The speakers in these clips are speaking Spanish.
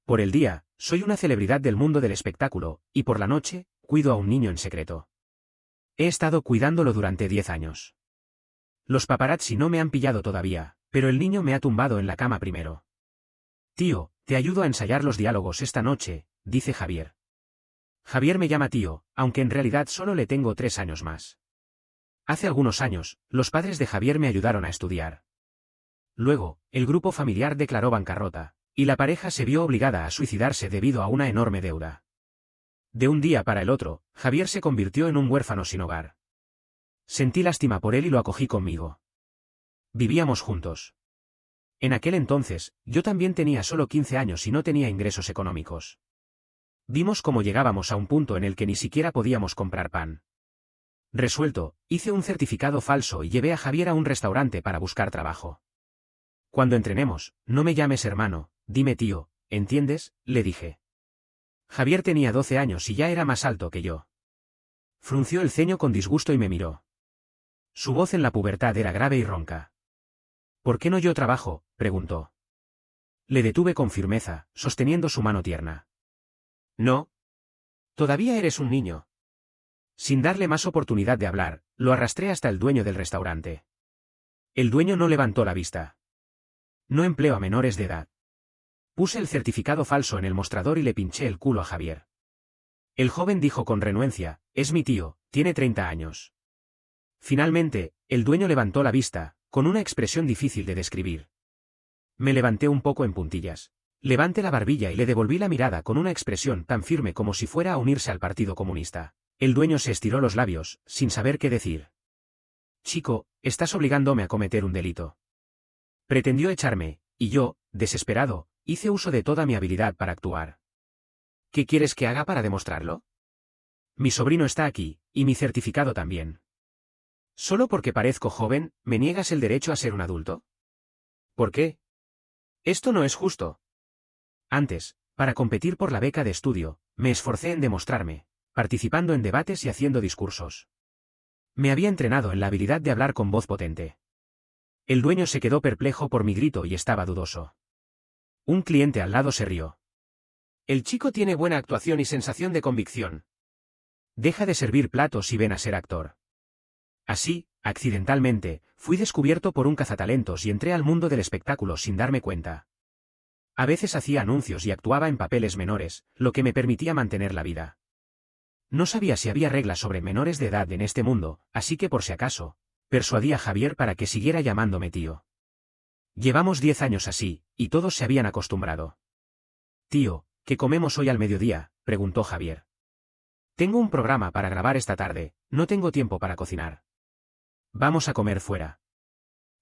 Por el día, soy una celebridad del mundo del espectáculo, y por la noche, cuido a un niño en secreto. He estado cuidándolo durante 10 años. Los paparazzi no me han pillado todavía, pero el niño me ha tumbado en la cama primero. Tío, te ayudo a ensayar los diálogos esta noche, dice Javier. Javier me llama tío, aunque en realidad solo le tengo 3 años más. Hace algunos años, los padres de Javier me ayudaron a estudiar. Luego, el grupo familiar declaró bancarrota, y la pareja se vio obligada a suicidarse debido a una enorme deuda. De un día para el otro, Javier se convirtió en un huérfano sin hogar. Sentí lástima por él y lo acogí conmigo. Vivíamos juntos. En aquel entonces, yo también tenía solo 15 años y no tenía ingresos económicos. Vimos cómo llegábamos a un punto en el que ni siquiera podíamos comprar pan. Resuelto, hice un certificado falso y llevé a Javier a un restaurante para buscar trabajo. Cuando entrenemos, no me llames hermano, dime tío, ¿entiendes?, le dije. Javier tenía 12 años y ya era más alto que yo. Frunció el ceño con disgusto y me miró. Su voz en la pubertad era grave y ronca. ¿Por qué no yo trabajo?, preguntó. Le detuve con firmeza, sosteniendo su mano tierna. No. Todavía eres un niño. Sin darle más oportunidad de hablar, lo arrastré hasta el dueño del restaurante. El dueño no levantó la vista. No empleo a menores de edad. Puse el certificado falso en el mostrador y le pinché el culo a Javier. El joven dijo con renuencia, es mi tío, tiene 30 años. Finalmente, el dueño levantó la vista, con una expresión difícil de describir. Me levanté un poco en puntillas. Levanté la barbilla y le devolví la mirada con una expresión tan firme como si fuera a unirse al Partido Comunista. El dueño se estiró los labios, sin saber qué decir. Chico, estás obligándome a cometer un delito. Pretendió echarme, y yo, desesperado, hice uso de toda mi habilidad para actuar. ¿Qué quieres que haga para demostrarlo? Mi sobrino está aquí, y mi certificado también. ¿Solo porque parezco joven, me niegas el derecho a ser un adulto? ¿Por qué? Esto no es justo. Antes, para competir por la beca de estudio, me esforcé en demostrarme, participando en debates y haciendo discursos. Me había entrenado en la habilidad de hablar con voz potente. El dueño se quedó perplejo por mi grito y estaba dudoso. Un cliente al lado se rió. El chico tiene buena actuación y sensación de convicción. Deja de servir platos y ven a ser actor. Así, accidentalmente, fui descubierto por un cazatalentos y entré al mundo del espectáculo sin darme cuenta. A veces hacía anuncios y actuaba en papeles menores, lo que me permitía mantener la vida. No sabía si había reglas sobre menores de edad en este mundo, así que por si acaso, persuadí a Javier para que siguiera llamándome tío. Llevamos 10 años así, y todos se habían acostumbrado. Tío, ¿qué comemos hoy al mediodía?, preguntó Javier. Tengo un programa para grabar esta tarde, no tengo tiempo para cocinar. Vamos a comer fuera.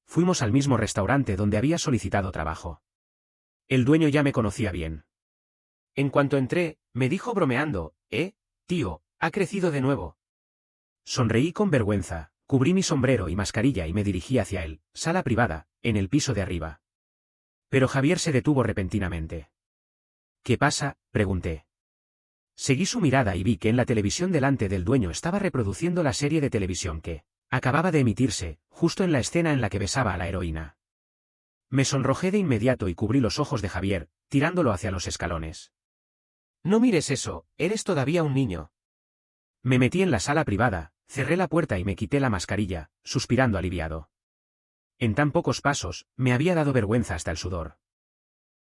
Fuimos al mismo restaurante donde había solicitado trabajo. El dueño ya me conocía bien. En cuanto entré, me dijo bromeando, tío, ha crecido de nuevo. Sonreí con vergüenza, cubrí mi sombrero y mascarilla y me dirigí hacia él, sala privada, en el piso de arriba. Pero Javier se detuvo repentinamente. ¿Qué pasa?, pregunté. Seguí su mirada y vi que en la televisión delante del dueño estaba reproduciendo la serie de televisión que acababa de emitirse, justo en la escena en la que besaba a la heroína. Me sonrojé de inmediato y cubrí los ojos de Javier, tirándolo hacia los escalones. No mires eso, eres todavía un niño. Me metí en la sala privada, cerré la puerta y me quité la mascarilla, suspirando aliviado. En tan pocos pasos, me había dado vergüenza hasta el sudor.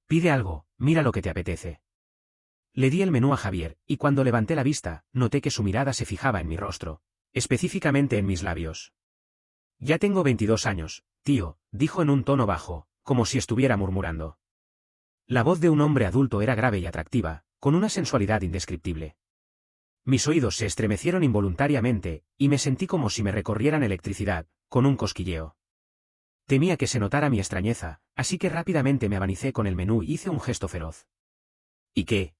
Pide algo, mira lo que te apetece. Le di el menú a Javier, y cuando levanté la vista, noté que su mirada se fijaba en mi rostro, específicamente en mis labios. Ya tengo 22 años, tío, dijo en un tono bajo, como si estuviera murmurando. La voz de un hombre adulto era grave y atractiva, con una sensualidad indescriptible. Mis oídos se estremecieron involuntariamente, y me sentí como si me recorrieran electricidad, con un cosquilleo. Temía que se notara mi extrañeza, así que rápidamente me abanicé con el menú y hice un gesto feroz. ¿Y qué?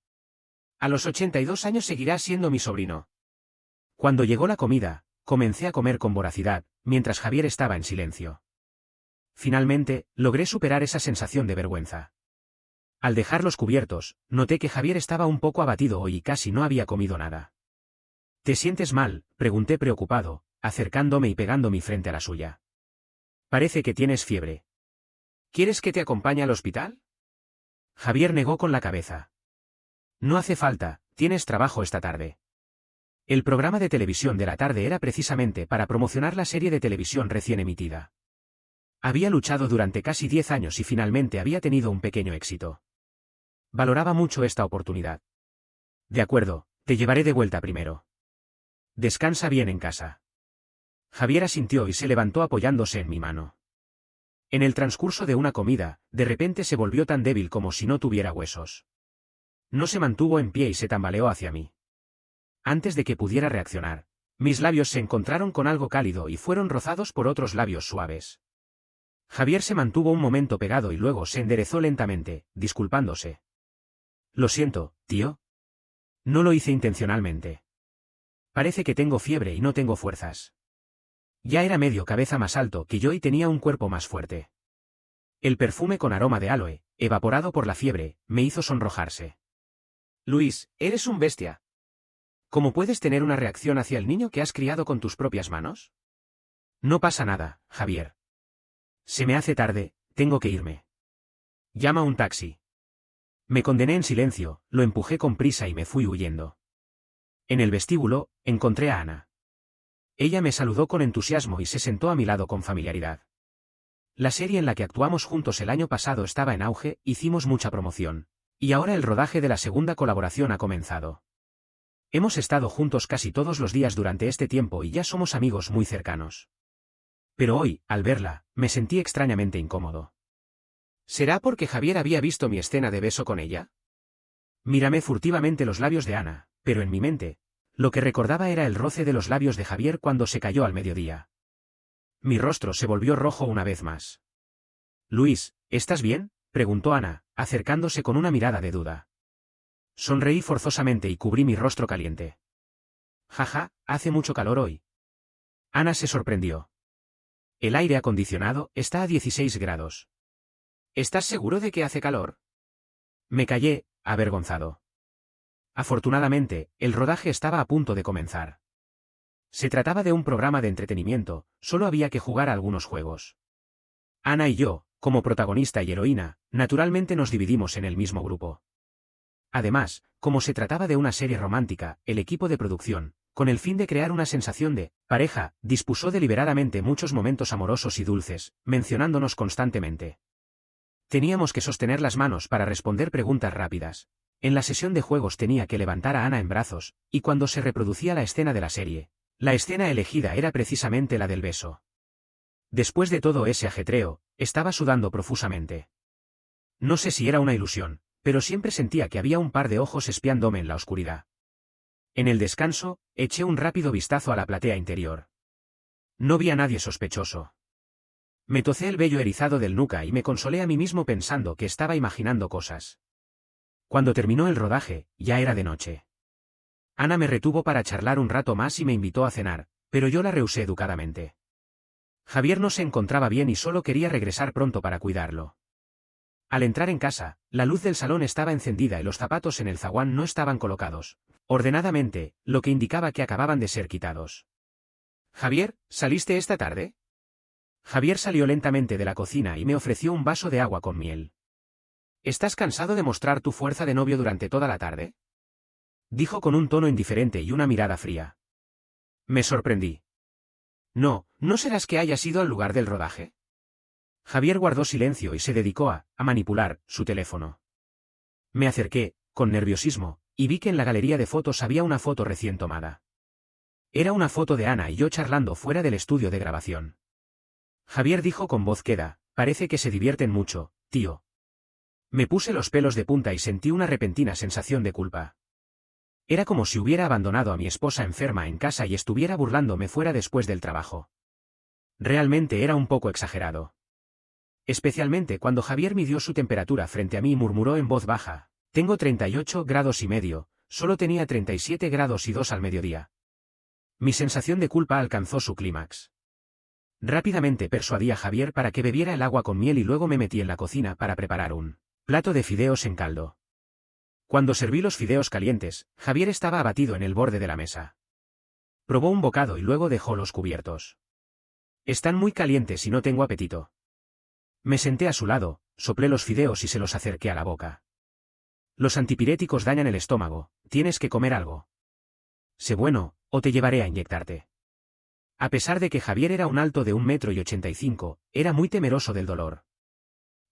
A los 82 años seguirás siendo mi sobrino. Cuando llegó la comida, comencé a comer con voracidad, mientras Javier estaba en silencio. Finalmente, logré superar esa sensación de vergüenza. Al dejar los cubiertos, noté que Javier estaba un poco abatido hoy y casi no había comido nada. ¿Te sientes mal?, pregunté preocupado, acercándome y pegando mi frente a la suya. Parece que tienes fiebre. ¿Quieres que te acompañe al hospital? Javier negó con la cabeza. No hace falta, tienes trabajo esta tarde. El programa de televisión de la tarde era precisamente para promocionar la serie de televisión recién emitida. Había luchado durante casi 10 años y finalmente había tenido un pequeño éxito. Valoraba mucho esta oportunidad. De acuerdo, te llevaré de vuelta primero. Descansa bien en casa. Javier asintió y se levantó apoyándose en mi mano. En el transcurso de una comida, de repente se volvió tan débil como si no tuviera huesos. No se mantuvo en pie y se tambaleó hacia mí. Antes de que pudiera reaccionar, mis labios se encontraron con algo cálido y fueron rozados por otros labios suaves. Javier se mantuvo un momento pegado y luego se enderezó lentamente, disculpándose. Lo siento, tío. No lo hice intencionalmente. Parece que tengo fiebre y no tengo fuerzas. Ya era medio cabeza más alto que yo y tenía un cuerpo más fuerte. El perfume con aroma de aloe, evaporado por la fiebre, me hizo sonrojarse. Luis, eres un bestia. ¿Cómo puedes tener una reacción hacia el niño que has criado con tus propias manos? No pasa nada, Javier. Se me hace tarde, tengo que irme. Llama un taxi. Me condené en silencio, lo empujé con prisa y me fui huyendo. En el vestíbulo, encontré a Ana. Ella me saludó con entusiasmo y se sentó a mi lado con familiaridad. La serie en la que actuamos juntos el año pasado estaba en auge, hicimos mucha promoción. Y ahora el rodaje de la segunda colaboración ha comenzado. Hemos estado juntos casi todos los días durante este tiempo y ya somos amigos muy cercanos. Pero hoy, al verla, me sentí extrañamente incómodo. ¿Será porque Javier había visto mi escena de beso con ella? Miré furtivamente los labios de Ana, pero en mi mente, lo que recordaba era el roce de los labios de Javier cuando se cayó al mediodía. Mi rostro se volvió rojo una vez más. Luis, ¿estás bien?, preguntó Ana, acercándose con una mirada de duda. Sonreí forzosamente y cubrí mi rostro caliente. Jaja, hace mucho calor hoy. Ana se sorprendió. El aire acondicionado está a 16 grados. ¿Estás seguro de que hace calor? Me callé, avergonzado. Afortunadamente, el rodaje estaba a punto de comenzar. Se trataba de un programa de entretenimiento, solo había que jugar a algunos juegos. Ana y yo, como protagonista y heroína, naturalmente nos dividimos en el mismo grupo. Además, como se trataba de una serie romántica, el equipo de producción, con el fin de crear una sensación de pareja, dispuso deliberadamente muchos momentos amorosos y dulces, mencionándonos constantemente. Teníamos que sostener las manos para responder preguntas rápidas. En la sesión de juegos tenía que levantar a Ana en brazos, y cuando se reproducía la escena de la serie, la escena elegida era precisamente la del beso. Después de todo ese ajetreo, estaba sudando profusamente. No sé si era una ilusión, pero siempre sentía que había un par de ojos espiándome en la oscuridad. En el descanso, eché un rápido vistazo a la platea interior. No vi a nadie sospechoso. Me tocé el vello erizado del nuca y me consolé a mí mismo pensando que estaba imaginando cosas. Cuando terminó el rodaje, ya era de noche. Ana me retuvo para charlar un rato más y me invitó a cenar, pero yo la rehusé educadamente. Javier no se encontraba bien y solo quería regresar pronto para cuidarlo. Al entrar en casa, la luz del salón estaba encendida y los zapatos en el zaguán no estaban colocados ordenadamente, lo que indicaba que acababan de ser quitados. «Javier, ¿saliste esta tarde?» Javier salió lentamente de la cocina y me ofreció un vaso de agua con miel. «¿Estás cansado de mostrar tu fuerza de novio durante toda la tarde?», dijo con un tono indiferente y una mirada fría. Me sorprendí. «No, ¿no serás que hayas ido al lugar del rodaje?». Javier guardó silencio y se dedicó a manipular su teléfono. Me acerqué, con nerviosismo, y vi que en la galería de fotos había una foto recién tomada. Era una foto de Ana y yo charlando fuera del estudio de grabación. Javier dijo con voz queda, «Parece que se divierten mucho, tío». Me puse los pelos de punta y sentí una repentina sensación de culpa. Era como si hubiera abandonado a mi esposa enferma en casa y estuviera burlándome fuera después del trabajo. Realmente era un poco exagerado. Especialmente cuando Javier midió su temperatura frente a mí y murmuró en voz baja, «Tengo 38 grados y medio, solo tenía 37 grados y 2 al mediodía». Mi sensación de culpa alcanzó su clímax. Rápidamente persuadí a Javier para que bebiera el agua con miel y luego me metí en la cocina para preparar un plato de fideos en caldo. Cuando serví los fideos calientes, Javier estaba abatido en el borde de la mesa. Probó un bocado y luego dejó los cubiertos. «Están muy calientes y no tengo apetito». Me senté a su lado, soplé los fideos y se los acerqué a la boca. Los antipiréticos dañan el estómago, tienes que comer algo. Sé bueno, o te llevaré a inyectarte. A pesar de que Javier era un alto de 1,85 m, era muy temeroso del dolor.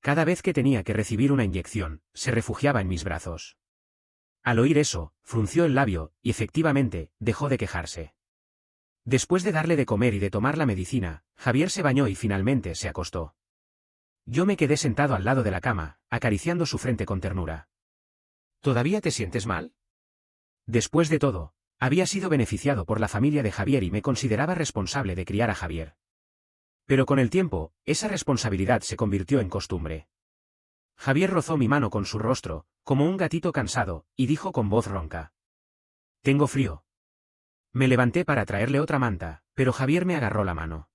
Cada vez que tenía que recibir una inyección, se refugiaba en mis brazos. Al oír eso, frunció el labio, y efectivamente, dejó de quejarse. Después de darle de comer y de tomar la medicina, Javier se bañó y finalmente se acostó. Yo me quedé sentado al lado de la cama, acariciando su frente con ternura. ¿Todavía te sientes mal? Después de todo, había sido beneficiado por la familia de Javier y me consideraba responsable de criar a Javier. Pero con el tiempo, esa responsabilidad se convirtió en costumbre. Javier rozó mi mano con su rostro, como un gatito cansado, y dijo con voz ronca: «Tengo frío». Me levanté para traerle otra manta, pero Javier me agarró la mano.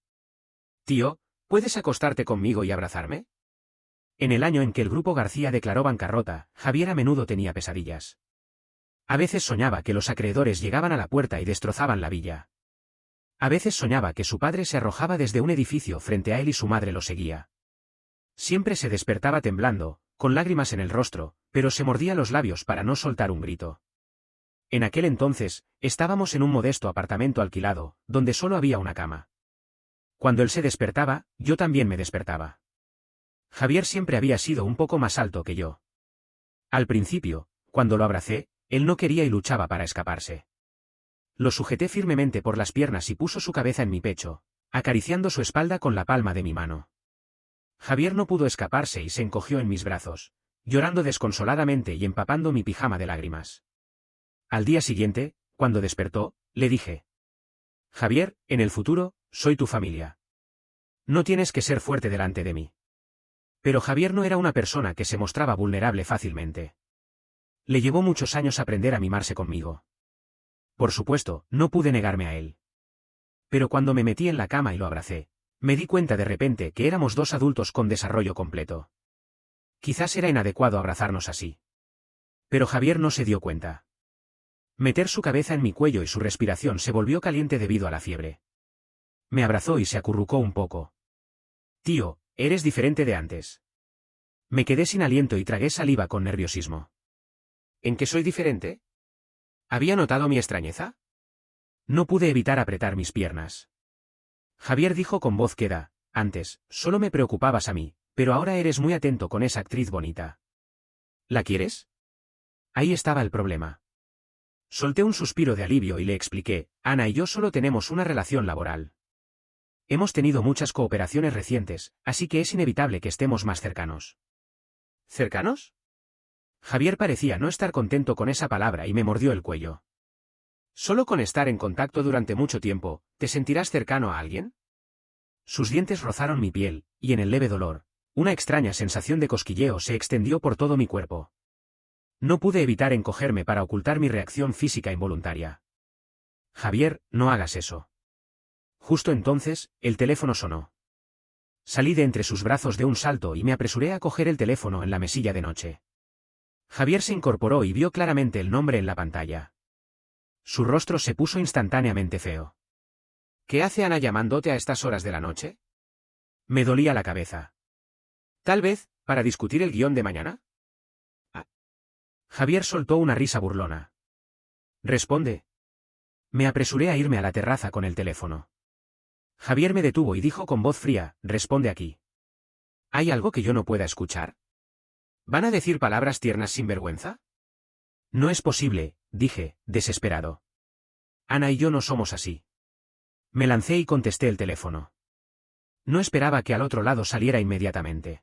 «Tío, ¿puedes acostarte conmigo y abrazarme?». En el año en que el Grupo García declaró bancarrota, Javier a menudo tenía pesadillas. A veces soñaba que los acreedores llegaban a la puerta y destrozaban la villa. A veces soñaba que su padre se arrojaba desde un edificio frente a él y su madre lo seguía. Siempre se despertaba temblando, con lágrimas en el rostro, pero se mordía los labios para no soltar un grito. En aquel entonces, estábamos en un modesto apartamento alquilado, donde solo había una cama. Cuando él se despertaba, yo también me despertaba. Javier siempre había sido un poco más alto que yo. Al principio, cuando lo abracé, él no quería y luchaba para escaparse. Lo sujeté firmemente por las piernas y puso su cabeza en mi pecho, acariciando su espalda con la palma de mi mano. Javier no pudo escaparse y se encogió en mis brazos, llorando desconsoladamente y empapando mi pijama de lágrimas. Al día siguiente, cuando despertó, le dije: «Javier, en el futuro, soy tu familia. No tienes que ser fuerte delante de mí». Pero Javier no era una persona que se mostraba vulnerable fácilmente. Le llevó muchos años aprender a mimarse conmigo. Por supuesto, no pude negarme a él. Pero cuando me metí en la cama y lo abracé, me di cuenta de repente que éramos dos adultos con desarrollo completo. Quizás era inadecuado abrazarnos así. Pero Javier no se dio cuenta. Meter su cabeza en mi cuello y su respiración se volvió caliente debido a la fiebre. Me abrazó y se acurrucó un poco. «Tío, eres diferente de antes». Me quedé sin aliento y tragué saliva con nerviosismo. «¿En qué soy diferente?». ¿Había notado mi extrañeza? No pude evitar apretar mis piernas. Javier dijo con voz queda: «Antes, solo me preocupabas a mí, pero ahora eres muy atento con esa actriz bonita. ¿La quieres?». Ahí estaba el problema. Solté un suspiro de alivio y le expliqué: «Ana y yo solo tenemos una relación laboral. Hemos tenido muchas cooperaciones recientes, así que es inevitable que estemos más cercanos». «¿Cercanos?». Javier parecía no estar contento con esa palabra y me mordió el cuello. «¿Solo con estar en contacto durante mucho tiempo, te sentirás cercano a alguien?». Sus dientes rozaron mi piel, y en el leve dolor, una extraña sensación de cosquilleo se extendió por todo mi cuerpo. No pude evitar encogerme para ocultar mi reacción física involuntaria. «Javier, no hagas eso». Justo entonces, el teléfono sonó. Salí de entre sus brazos de un salto y me apresuré a coger el teléfono en la mesilla de noche. Javier se incorporó y vio claramente el nombre en la pantalla. Su rostro se puso instantáneamente feo. «¿Qué hace Ana llamándote a estas horas de la noche?». Me dolía la cabeza. «Tal vez, para discutir el guión de mañana». Javier soltó una risa burlona. «Responde». Me apresuré a irme a la terraza con el teléfono. Javier me detuvo y dijo con voz fría: «Responde aquí». ¿Hay algo que yo no pueda escuchar? ¿Van a decir palabras tiernas sin vergüenza? No es posible, dije, desesperado. Ana y yo no somos así. Me lancé y contesté el teléfono. No esperaba que al otro lado saliera inmediatamente.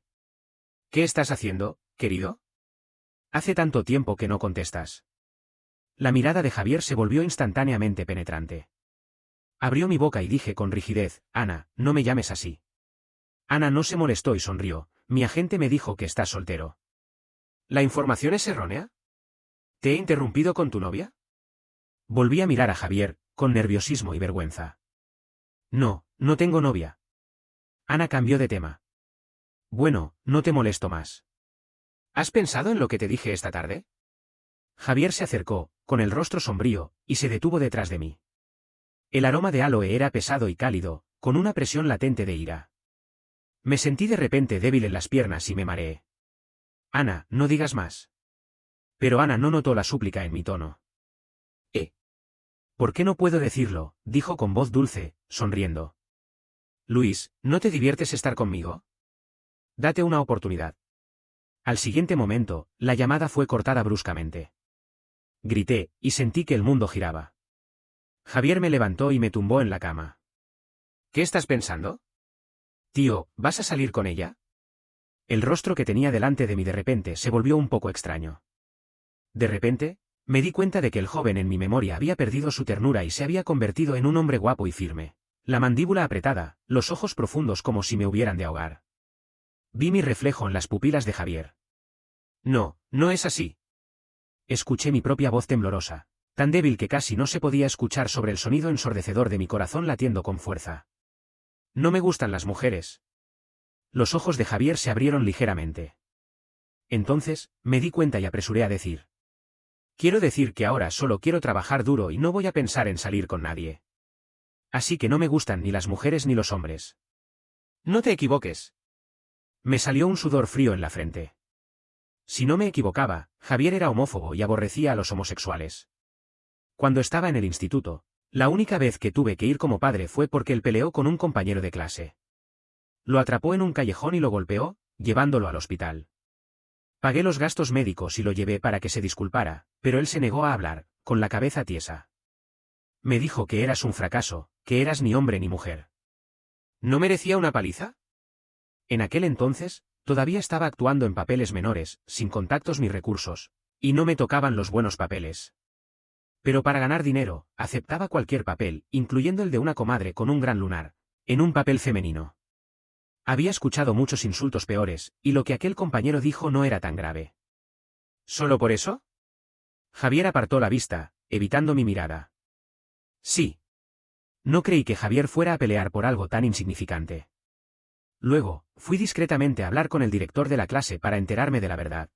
¿Qué estás haciendo, querido? Hace tanto tiempo que no contestas. La mirada de Javier se volvió instantáneamente penetrante. Abrió mi boca y dije con rigidez: «Ana, no me llames así». Ana no se molestó y sonrió: «Mi agente me dijo que estás soltero». ¿La información es errónea? ¿Te he interrumpido con tu novia?». Volví a mirar a Javier, con nerviosismo y vergüenza. «No, no tengo novia». Ana cambió de tema. «Bueno, no te molesto más. ¿Has pensado en lo que te dije esta tarde?». Javier se acercó, con el rostro sombrío, y se detuvo detrás de mí. El aroma de aloe era pesado y cálido, con una presión latente de ira. Me sentí de repente débil en las piernas y me mareé. «Ana, no digas más». Pero Ana no notó la súplica en mi tono. ¿Por qué no puedo decirlo?, dijo con voz dulce, sonriendo. Luis, ¿no te diviertes estar conmigo? Date una oportunidad. Al siguiente momento, la llamada fue cortada bruscamente. Grité, y sentí que el mundo giraba. Javier me levantó y me tumbó en la cama. ¿Qué estás pensando? Tío, ¿vas a salir con ella? El rostro que tenía delante de mí de repente se volvió un poco extraño. De repente, me di cuenta de que el joven en mi memoria había perdido su ternura y se había convertido en un hombre guapo y firme. La mandíbula apretada, los ojos profundos como si me hubieran de ahogar. Vi mi reflejo en las pupilas de Javier. No, no es así. Escuché mi propia voz temblorosa, tan débil que casi no se podía escuchar sobre el sonido ensordecedor de mi corazón latiendo con fuerza. No me gustan las mujeres. Los ojos de Javier se abrieron ligeramente. Entonces, me di cuenta y apresuré a decir. Quiero decir que ahora solo quiero trabajar duro y no voy a pensar en salir con nadie. Así que no me gustan ni las mujeres ni los hombres. No te equivoques. Me salió un sudor frío en la frente. Si no me equivocaba, Javier era homófobo y aborrecía a los homosexuales. Cuando estaba en el instituto, la única vez que tuve que ir como padre fue porque él peleó con un compañero de clase. Lo atrapó en un callejón y lo golpeó, llevándolo al hospital. Pagué los gastos médicos y lo llevé para que se disculpara, pero él se negó a hablar, con la cabeza tiesa. Me dijo que eras un fracaso, que eras ni hombre ni mujer. ¿No merecía una paliza? En aquel entonces, todavía estaba actuando en papeles menores, sin contactos ni recursos, y no me tocaban los buenos papeles. Pero para ganar dinero, aceptaba cualquier papel, incluyendo el de una comadre con un gran lunar, en un papel femenino. Había escuchado muchos insultos peores, y lo que aquel compañero dijo no era tan grave. ¿Solo por eso? Javier apartó la vista, evitando mi mirada. Sí. No creí que Javier fuera a pelear por algo tan insignificante. Luego, fui discretamente a hablar con el director de la clase para enterarme de la verdad.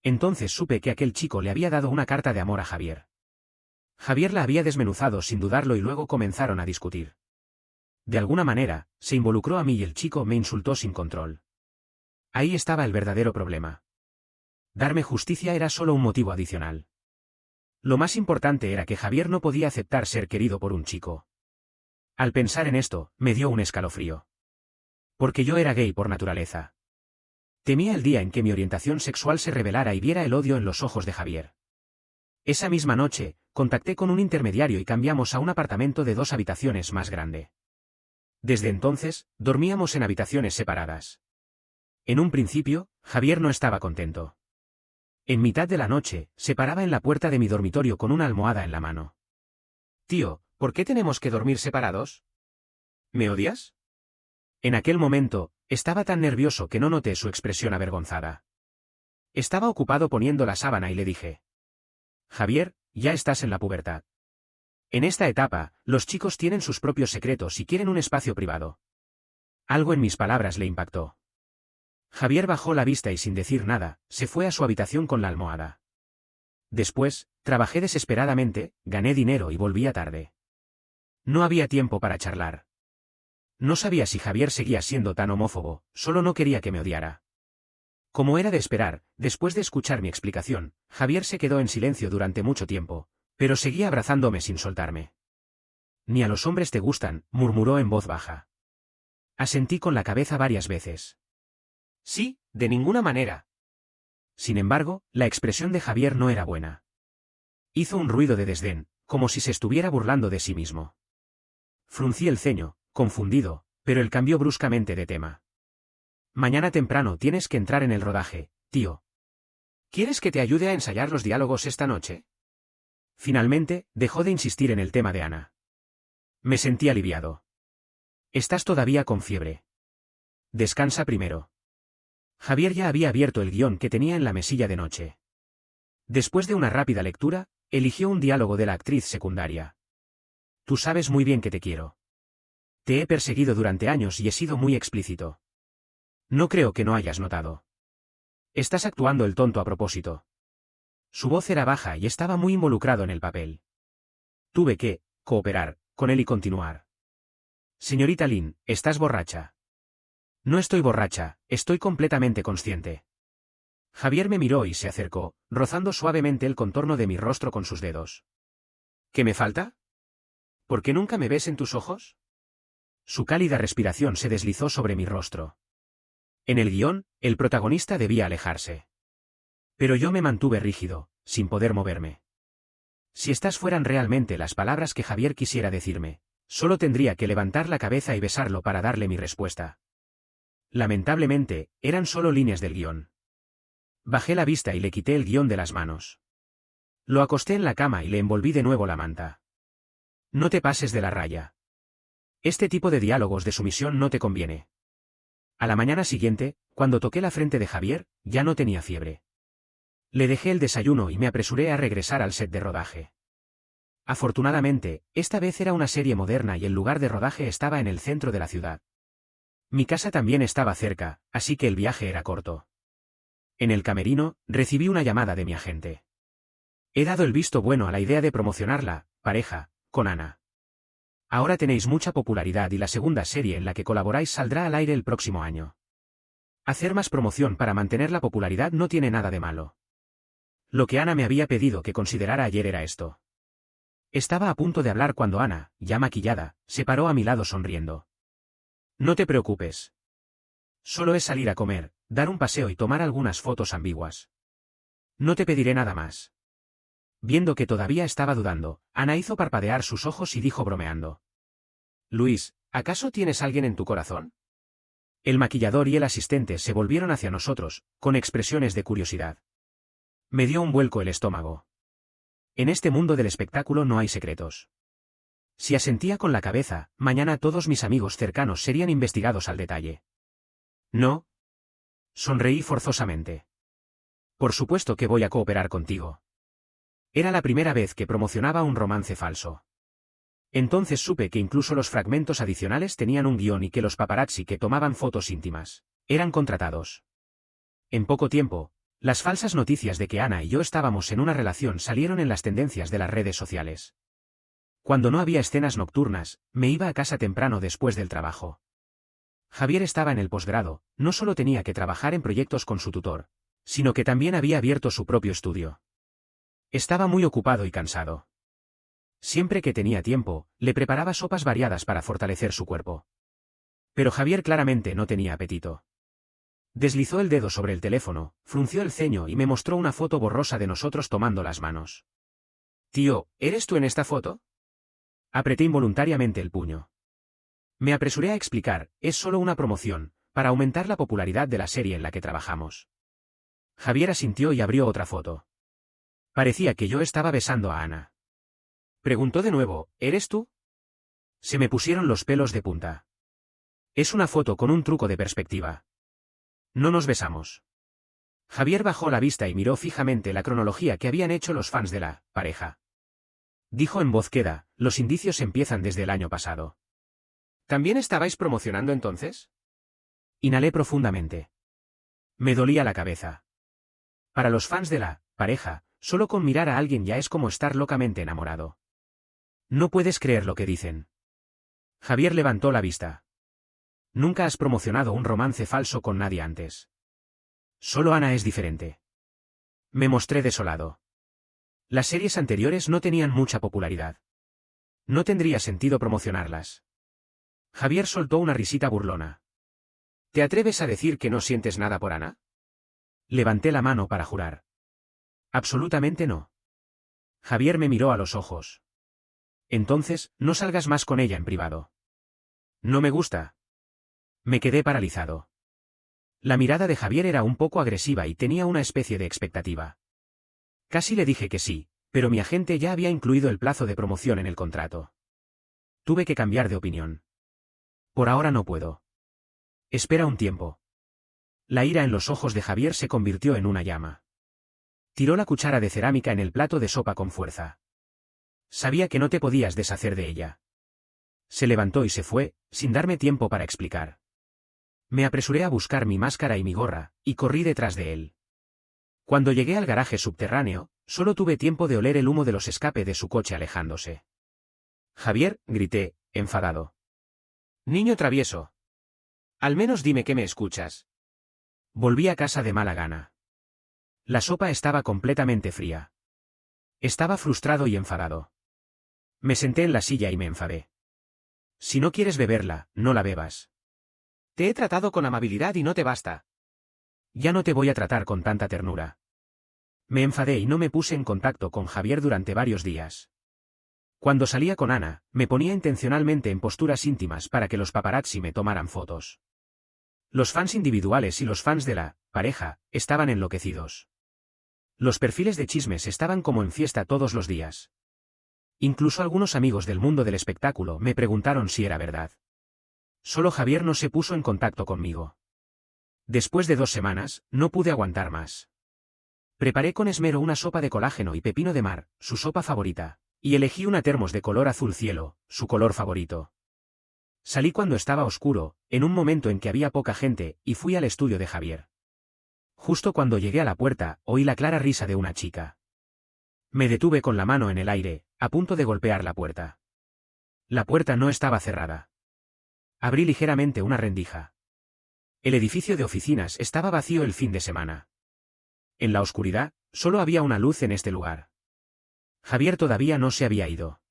Entonces supe que aquel chico le había dado una carta de amor a Javier. Javier la había desmenuzado sin dudarlo y luego comenzaron a discutir. De alguna manera, se involucró a mí y el chico me insultó sin control. Ahí estaba el verdadero problema. Darme justicia era solo un motivo adicional. Lo más importante era que Javier no podía aceptar ser querido por un chico. Al pensar en esto, me dio un escalofrío. Porque yo era gay por naturaleza. Temía el día en que mi orientación sexual se revelara y viera el odio en los ojos de Javier. Esa misma noche, contacté con un intermediario y cambiamos a un apartamento de 2 habitaciones más grande. Desde entonces, dormíamos en habitaciones separadas. En un principio, Javier no estaba contento. En mitad de la noche, se paraba en la puerta de mi dormitorio con una almohada en la mano. Tío, ¿por qué tenemos que dormir separados? ¿Me odias? En aquel momento, estaba tan nervioso que no noté su expresión avergonzada. Estaba ocupado poniendo la sábana y le dije. Javier, ya estás en la pubertad. En esta etapa, los chicos tienen sus propios secretos y quieren un espacio privado. Algo en mis palabras le impactó. Javier bajó la vista y sin decir nada, se fue a su habitación con la almohada. Después, trabajé desesperadamente, gané dinero y volvía tarde. No había tiempo para charlar. No sabía si Javier seguía siendo tan homófobo, solo no quería que me odiara. Como era de esperar, después de escuchar mi explicación, Javier se quedó en silencio durante mucho tiempo, pero seguía abrazándome sin soltarme. Ni a los hombres te gustan, murmuró en voz baja. Asentí con la cabeza varias veces. Sí, de ninguna manera. Sin embargo, la expresión de Javier no era buena. Hizo un ruido de desdén, como si se estuviera burlando de sí mismo. Fruncí el ceño, confundido, pero él cambió bruscamente de tema. Mañana temprano tienes que entrar en el rodaje, tío. ¿Quieres que te ayude a ensayar los diálogos esta noche? Finalmente, dejó de insistir en el tema de Ana. Me sentí aliviado. Estás todavía con fiebre. Descansa primero. Javier ya había abierto el guión que tenía en la mesilla de noche. Después de una rápida lectura, eligió un diálogo de la actriz secundaria. Tú sabes muy bien que te quiero. Te he perseguido durante años y he sido muy explícito. No creo que no hayas notado. Estás actuando el tonto a propósito. Su voz era baja y estaba muy involucrado en el papel. Tuve que cooperar con él y continuar. Señorita Lynn, estás borracha. No estoy borracha, estoy completamente consciente. Javier me miró y se acercó, rozando suavemente el contorno de mi rostro con sus dedos. ¿Qué me falta? ¿Por qué nunca me ves en tus ojos? Su cálida respiración se deslizó sobre mi rostro. En el guión, el protagonista debía alejarse. Pero yo me mantuve rígido, sin poder moverme. Si estas fueran realmente las palabras que Javier quisiera decirme, solo tendría que levantar la cabeza y besarlo para darle mi respuesta. Lamentablemente, eran solo líneas del guión. Bajé la vista y le quité el guión de las manos. Lo acosté en la cama y le envolví de nuevo la manta. No te pases de la raya. Este tipo de diálogos de sumisión no te conviene. A la mañana siguiente, cuando toqué la frente de Javier, ya no tenía fiebre. Le dejé el desayuno y me apresuré a regresar al set de rodaje. Afortunadamente, esta vez era una serie moderna y el lugar de rodaje estaba en el centro de la ciudad. Mi casa también estaba cerca, así que el viaje era corto. En el camerino, recibí una llamada de mi agente. He dado el visto bueno a la idea de promocionarla, pareja, con Ana. Ahora tenéis mucha popularidad y la segunda serie en la que colaboráis saldrá al aire el próximo año. Hacer más promoción para mantener la popularidad no tiene nada de malo. Lo que Ana me había pedido que considerara ayer era esto. Estaba a punto de hablar cuando Ana, ya maquillada, se paró a mi lado sonriendo. No te preocupes. Solo es salir a comer, dar un paseo y tomar algunas fotos ambiguas. No te pediré nada más. Viendo que todavía estaba dudando, Ana hizo parpadear sus ojos y dijo bromeando. Luis, ¿acaso tienes alguien en tu corazón? El maquillador y el asistente se volvieron hacia nosotros, con expresiones de curiosidad. Me dio un vuelco el estómago. En este mundo del espectáculo no hay secretos. Si asentía con la cabeza, mañana todos mis amigos cercanos serían investigados al detalle. No. Sonreí forzosamente. Por supuesto que voy a cooperar contigo. Era la primera vez que promocionaba un romance falso. Entonces supe que incluso los fragmentos adicionales tenían un guión y que los paparazzi que tomaban fotos íntimas eran contratados. En poco tiempo, las falsas noticias de que Ana y yo estábamos en una relación salieron en las tendencias de las redes sociales. Cuando no había escenas nocturnas, me iba a casa temprano después del trabajo. Javier estaba en el posgrado, no solo tenía que trabajar en proyectos con su tutor, sino que también había abierto su propio estudio. Estaba muy ocupado y cansado. Siempre que tenía tiempo, le preparaba sopas variadas para fortalecer su cuerpo. Pero Javier claramente no tenía apetito. Deslizó el dedo sobre el teléfono, frunció el ceño y me mostró una foto borrosa de nosotros tomando las manos. Tío, ¿eres tú en esta foto? Apreté involuntariamente el puño. Me apresuré a explicar, es solo una promoción, para aumentar la popularidad de la serie en la que trabajamos. Javier asintió y abrió otra foto. Parecía que yo estaba besando a Ana. Preguntó de nuevo, ¿eres tú? Se me pusieron los pelos de punta. Es una foto con un truco de perspectiva. No nos besamos. Javier bajó la vista y miró fijamente la cronología que habían hecho los fans de la pareja. Dijo en voz queda, los indicios empiezan desde el año pasado. ¿También estabais promocionando entonces? Inhalé profundamente. Me dolía la cabeza. Para los fans de la pareja, solo con mirar a alguien ya es como estar locamente enamorado. No puedes creer lo que dicen. Javier levantó la vista. Nunca has promocionado un romance falso con nadie antes. Solo Ana es diferente. Me mostré desolado. Las series anteriores no tenían mucha popularidad. No tendría sentido promocionarlas. Javier soltó una risita burlona. ¿Te atreves a decir que no sientes nada por Ana? Levanté la mano para jurar. Absolutamente no. Javier me miró a los ojos. Entonces, no salgas más con ella en privado. No me gusta. Me quedé paralizado. La mirada de Javier era un poco agresiva y tenía una especie de expectativa. Casi le dije que sí, pero mi agente ya había incluido el plazo de promoción en el contrato. Tuve que cambiar de opinión. Por ahora no puedo. Espera un tiempo. La ira en los ojos de Javier se convirtió en una llama. Tiró la cuchara de cerámica en el plato de sopa con fuerza. Sabía que no te podías deshacer de ella. Se levantó y se fue, sin darme tiempo para explicar. Me apresuré a buscar mi máscara y mi gorra, y corrí detrás de él. Cuando llegué al garaje subterráneo, solo tuve tiempo de oler el humo de los escape de su coche alejándose. Javier, grité, enfadado. Niño travieso. Al menos dime que me escuchas. Volví a casa de mala gana. La sopa estaba completamente fría. Estaba frustrado y enfadado. Me senté en la silla y me enfadé. Si no quieres beberla, no la bebas. Te he tratado con amabilidad y no te basta. Ya no te voy a tratar con tanta ternura. Me enfadé y no me puse en contacto con Javier durante varios días. Cuando salía con Ana, me ponía intencionalmente en posturas íntimas para que los paparazzi me tomaran fotos. Los fans individuales y los fans de la pareja estaban enloquecidos. Los perfiles de chismes estaban como en fiesta todos los días. Incluso algunos amigos del mundo del espectáculo me preguntaron si era verdad. Solo Javier no se puso en contacto conmigo. Después de 2 semanas, no pude aguantar más. Preparé con esmero una sopa de colágeno y pepino de mar, su sopa favorita, y elegí una termos de color azul cielo, su color favorito. Salí cuando estaba oscuro, en un momento en que había poca gente, y fui al estudio de Javier. Justo cuando llegué a la puerta, oí la clara risa de una chica. Me detuve con la mano en el aire, a punto de golpear la puerta. La puerta no estaba cerrada. Abrí ligeramente una rendija. El edificio de oficinas estaba vacío el fin de semana. En la oscuridad, solo había una luz en este lugar. Javier todavía no se había ido.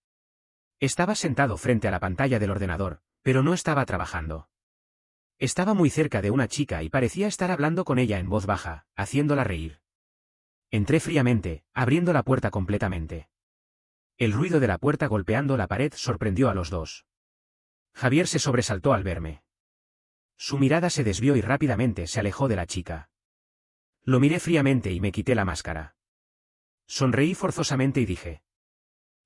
Estaba sentado frente a la pantalla del ordenador, pero no estaba trabajando. Estaba muy cerca de una chica y parecía estar hablando con ella en voz baja, haciéndola reír. Entré fríamente, abriendo la puerta completamente. El ruido de la puerta golpeando la pared sorprendió a los dos. Javier se sobresaltó al verme. Su mirada se desvió y rápidamente se alejó de la chica. Lo miré fríamente y me quité la máscara. Sonreí forzosamente y dije: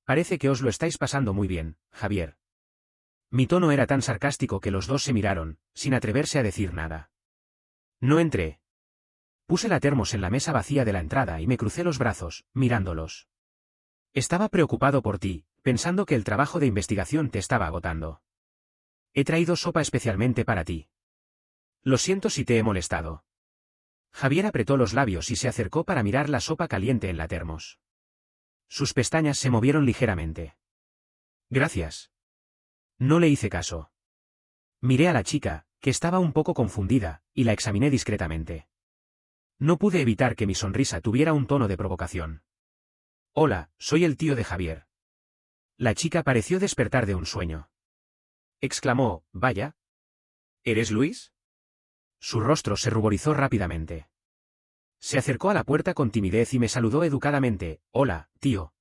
Parece que os lo estáis pasando muy bien, Javier. Mi tono era tan sarcástico que los dos se miraron, sin atreverse a decir nada. No entré. Puse la termos en la mesa vacía de la entrada y me crucé los brazos, mirándolos. Estaba preocupado por ti, pensando que el trabajo de investigación te estaba agotando. He traído sopa especialmente para ti. Lo siento si te he molestado. Javier apretó los labios y se acercó para mirar la sopa caliente en la termos. Sus pestañas se movieron ligeramente. Gracias. No le hice caso. Miré a la chica, que estaba un poco confundida, y la examiné discretamente. No pude evitar que mi sonrisa tuviera un tono de provocación. Hola, soy el tío de Javier. La chica pareció despertar de un sueño. Exclamó: Vaya. ¿Eres Luis? Su rostro se ruborizó rápidamente. Se acercó a la puerta con timidez y me saludó educadamente: Hola, tío.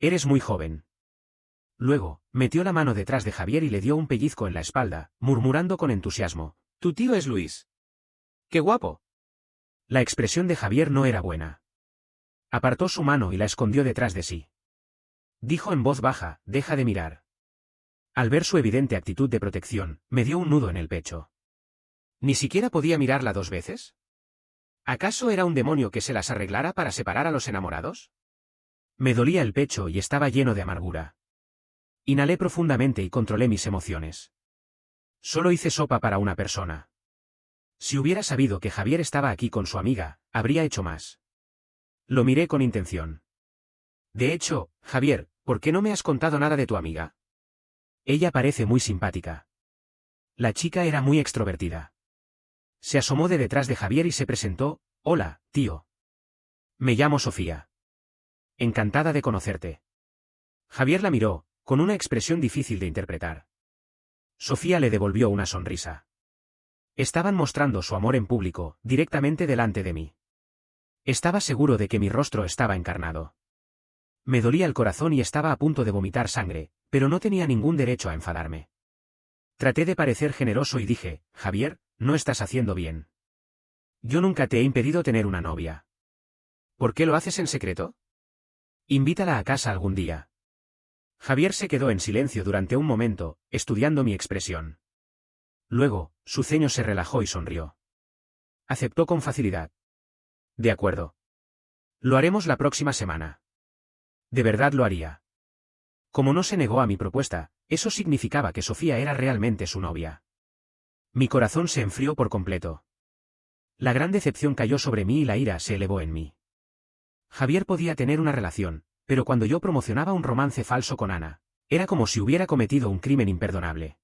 Eres muy joven. Luego, metió la mano detrás de Javier y le dio un pellizco en la espalda, murmurando con entusiasmo: Tu tío es Luis. ¡Qué guapo! La expresión de Javier no era buena. Apartó su mano y la escondió detrás de sí. Dijo en voz baja: Deja de mirar. Al ver su evidente actitud de protección, me dio un nudo en el pecho. ¿Ni siquiera podía mirarla 2 veces? ¿Acaso era un demonio que se las arreglara para separar a los enamorados? Me dolía el pecho y estaba lleno de amargura. Inhalé profundamente y controlé mis emociones. Solo hice sopa para una persona. Si hubiera sabido que Javier estaba aquí con su amiga, habría hecho más. Lo miré con intención. De hecho, Javier, ¿por qué no me has contado nada de tu amiga? Ella parece muy simpática. La chica era muy extrovertida. Se asomó de detrás de Javier y se presentó: Hola, tío. Me llamo Sofía. Encantada de conocerte. Javier la miró, con una expresión difícil de interpretar. Sofía le devolvió una sonrisa. Estaban mostrando su amor en público, directamente delante de mí. Estaba seguro de que mi rostro estaba encarnado. Me dolía el corazón y estaba a punto de vomitar sangre, pero no tenía ningún derecho a enfadarme. Traté de parecer generoso y dije: Javier, no estás haciendo bien. Yo nunca te he impedido tener una novia. ¿Por qué lo haces en secreto? Invítala a casa algún día. Javier se quedó en silencio durante un momento, estudiando mi expresión. Luego, su ceño se relajó y sonrió. Aceptó con facilidad. De acuerdo. Lo haremos la próxima semana. De verdad lo haría. Como no se negó a mi propuesta, eso significaba que Sofía era realmente su novia. Mi corazón se enfrió por completo. La gran decepción cayó sobre mí y la ira se elevó en mí. Javier podía tener una relación, pero cuando yo promocionaba un romance falso con Ana, era como si hubiera cometido un crimen imperdonable.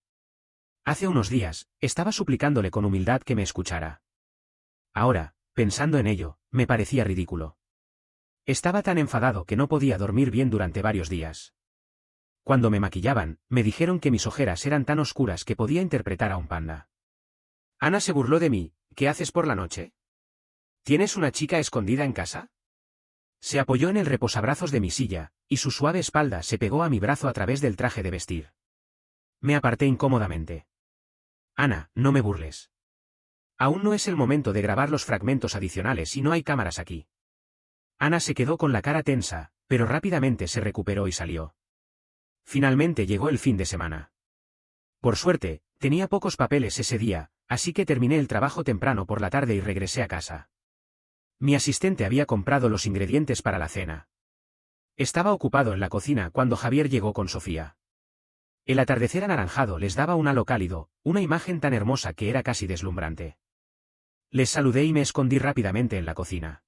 Hace unos días, estaba suplicándole con humildad que me escuchara. Ahora, Pensando en ello, me parecía ridículo. Estaba tan enfadado que no podía dormir bien durante varios días. Cuando me maquillaban, me dijeron que mis ojeras eran tan oscuras que podía interpretar a un panda. Ana se burló de mí. ¿Qué haces por la noche? ¿Tienes una chica escondida en casa? Se apoyó en el reposabrazos de mi silla, y su suave espalda se pegó a mi brazo a través del traje de vestir. Me aparté incómodamente. Ana, no me burles. Aún no es el momento de grabar los fragmentos adicionales y no hay cámaras aquí. Ana se quedó con la cara tensa, pero rápidamente se recuperó y salió. Finalmente llegó el fin de semana. Por suerte, tenía pocos papeles ese día, así que terminé el trabajo temprano por la tarde y regresé a casa. Mi asistente había comprado los ingredientes para la cena. Estaba ocupado en la cocina cuando Javier llegó con Sofía. El atardecer anaranjado les daba un halo cálido, una imagen tan hermosa que era casi deslumbrante. Les saludé y me escondí rápidamente en la cocina.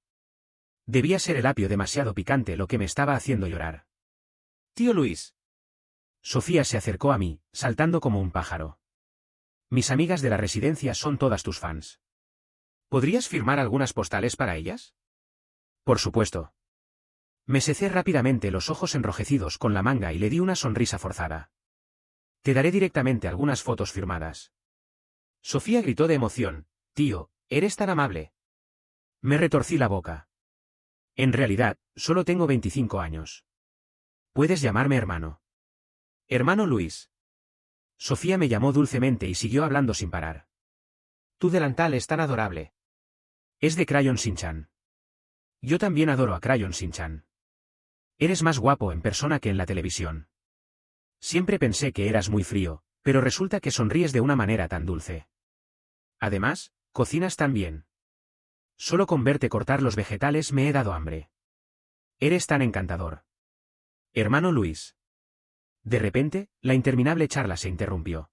Debía ser el apio demasiado picante lo que me estaba haciendo llorar. «Tío Luis». Sofía se acercó a mí, saltando como un pájaro. «Mis amigas de la residencia son todas tus fans. ¿Podrías firmar algunas postales para ellas?» «Por supuesto». Me secé rápidamente los ojos enrojecidos con la manga y le di una sonrisa forzada. «Te daré directamente algunas fotos firmadas». Sofía gritó de emoción. «Tío, eres tan amable». Me retorcí la boca. «En realidad, solo tengo 25 años. Puedes llamarme hermano». «Hermano Luis». Sofía me llamó dulcemente y siguió hablando sin parar. «Tu delantal es tan adorable. Es de Crayon Shin-chan. Yo también adoro a Crayon Shin-chan. Eres más guapo en persona que en la televisión. Siempre pensé que eras muy frío, pero resulta que sonríes de una manera tan dulce. Además, cocinas tan bien. Solo con verte cortar los vegetales me he dado hambre. Eres tan encantador. Hermano Luis». De repente, la interminable charla se interrumpió.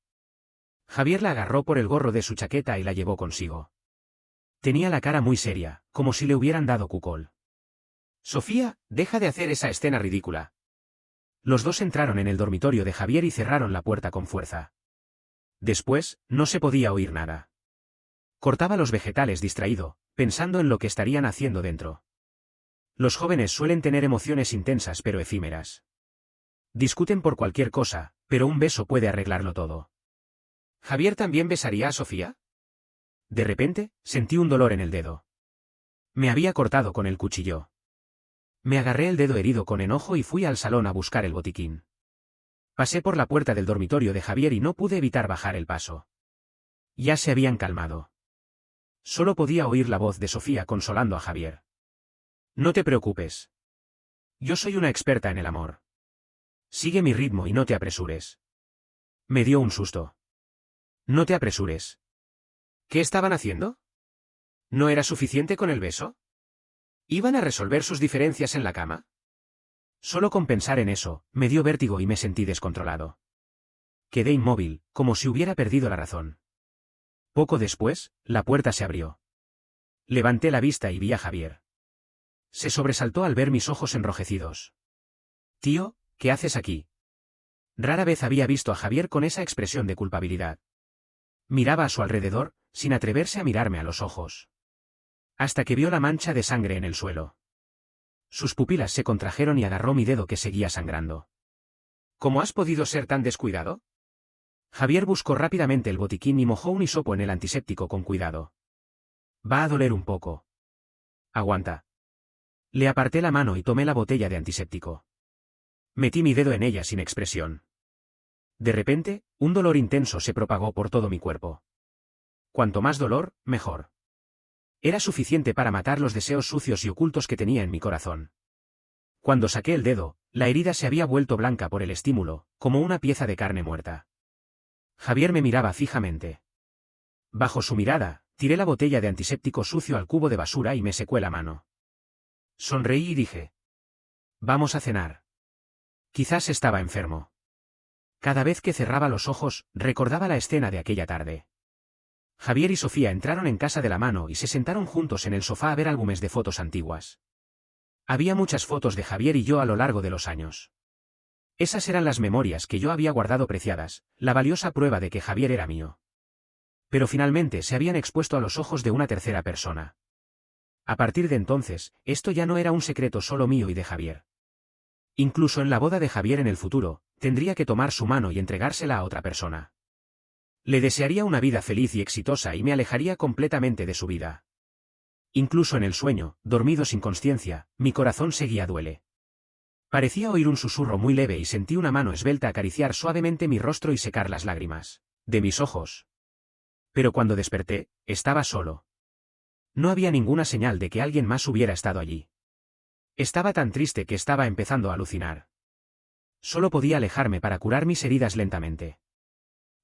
Javier la agarró por el gorro de su chaqueta y la llevó consigo. Tenía la cara muy seria, como si le hubieran dado cucol. «Sofía, deja de hacer esa escena ridícula». Los dos entraron en el dormitorio de Javier y cerraron la puerta con fuerza. Después, no se podía oír nada. Cortaba los vegetales distraído, pensando en lo que estarían haciendo dentro. Los jóvenes suelen tener emociones intensas pero efímeras. Discuten por cualquier cosa, pero un beso puede arreglarlo todo. ¿Javier también besaría a Sofía? De repente, sentí un dolor en el dedo. Me había cortado con el cuchillo. Me agarré el dedo herido con enojo y fui al salón a buscar el botiquín. Pasé por la puerta del dormitorio de Javier y no pude evitar bajar el paso. Ya se habían calmado. Solo podía oír la voz de Sofía consolando a Javier. «No te preocupes. Yo soy una experta en el amor. Sigue mi ritmo y no te apresures». Me dio un susto. «No te apresures». ¿Qué estaban haciendo? ¿No era suficiente con el beso? ¿Iban a resolver sus diferencias en la cama? Solo con pensar en eso, me dio vértigo y me sentí descontrolado. Quedé inmóvil, como si hubiera perdido la razón. Poco después, la puerta se abrió. Levanté la vista y vi a Javier. Se sobresaltó al ver mis ojos enrojecidos. «Tío, ¿qué haces aquí?» Rara vez había visto a Javier con esa expresión de culpabilidad. Miraba a su alrededor, sin atreverse a mirarme a los ojos. Hasta que vio la mancha de sangre en el suelo. Sus pupilas se contrajeron y agarró mi dedo que seguía sangrando. «¿Cómo has podido ser tan descuidado?» Javier buscó rápidamente el botiquín y mojó un hisopo en el antiséptico con cuidado. «Va a doler un poco. Aguanta». Le aparté la mano y tomé la botella de antiséptico. Metí mi dedo en ella sin expresión. De repente, un dolor intenso se propagó por todo mi cuerpo. Cuanto más dolor, mejor. Era suficiente para matar los deseos sucios y ocultos que tenía en mi corazón. Cuando saqué el dedo, la herida se había vuelto blanca por el estímulo, como una pieza de carne muerta. Javier me miraba fijamente. Bajo su mirada, tiré la botella de antiséptico sucio al cubo de basura y me secó la mano. Sonreí y dije: «Vamos a cenar». Quizás estaba enfermo. Cada vez que cerraba los ojos, recordaba la escena de aquella tarde. Javier y Sofía entraron en casa de la mano y se sentaron juntos en el sofá a ver álbumes de fotos antiguas. Había muchas fotos de Javier y yo a lo largo de los años. Esas eran las memorias que yo había guardado preciadas, la valiosa prueba de que Javier era mío. Pero finalmente se habían expuesto a los ojos de una tercera persona. A partir de entonces, esto ya no era un secreto solo mío y de Javier. Incluso en la boda de Javier en el futuro, tendría que tomar su mano y entregársela a otra persona. Le desearía una vida feliz y exitosa y me alejaría completamente de su vida. Incluso en el sueño, dormido sin consciencia, mi corazón seguía duele. Parecía oír un susurro muy leve y sentí una mano esbelta acariciar suavemente mi rostro y secar las lágrimas de mis ojos. Pero cuando desperté, estaba solo. No había ninguna señal de que alguien más hubiera estado allí. Estaba tan triste que estaba empezando a alucinar. Solo podía alejarme para curar mis heridas lentamente.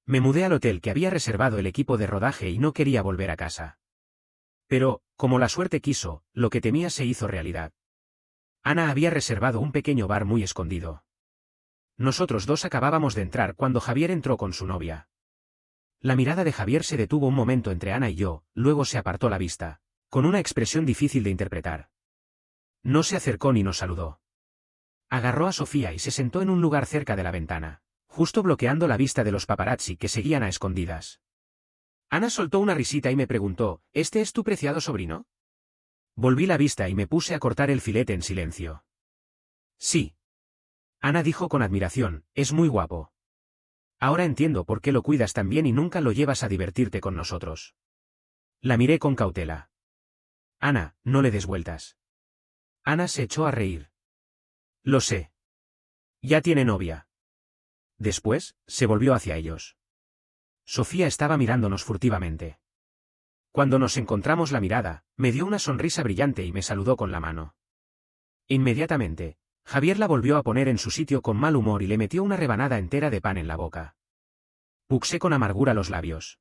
Me mudé al hotel que había reservado el equipo de rodaje y no quería volver a casa. Pero, como la suerte quiso, lo que temía se hizo realidad. Ana había reservado un pequeño bar muy escondido. Nosotros dos acabábamos de entrar cuando Javier entró con su novia. La mirada de Javier se detuvo un momento entre Ana y yo, luego se apartó la vista, con una expresión difícil de interpretar. No se acercó ni nos saludó. Agarró a Sofía y se sentó en un lugar cerca de la ventana, justo bloqueando la vista de los paparazzi que seguían a escondidas. Ana soltó una risita y me preguntó, ¿este es tu preciado sobrino? Volví la vista y me puse a cortar el filete en silencio. Sí. Ana dijo con admiración, es muy guapo. Ahora entiendo por qué lo cuidas tan bien y nunca lo llevas a divertirte con nosotros. La miré con cautela. Ana, no le des vueltas. Ana se echó a reír. Lo sé. Ya tiene novia. Después, se volvió hacia ellos. Sofía estaba mirándonos furtivamente. Cuando nos encontramos la mirada, me dio una sonrisa brillante y me saludó con la mano. Inmediatamente, Javier la volvió a poner en su sitio con mal humor y le metió una rebanada entera de pan en la boca. Puxé con amargura los labios.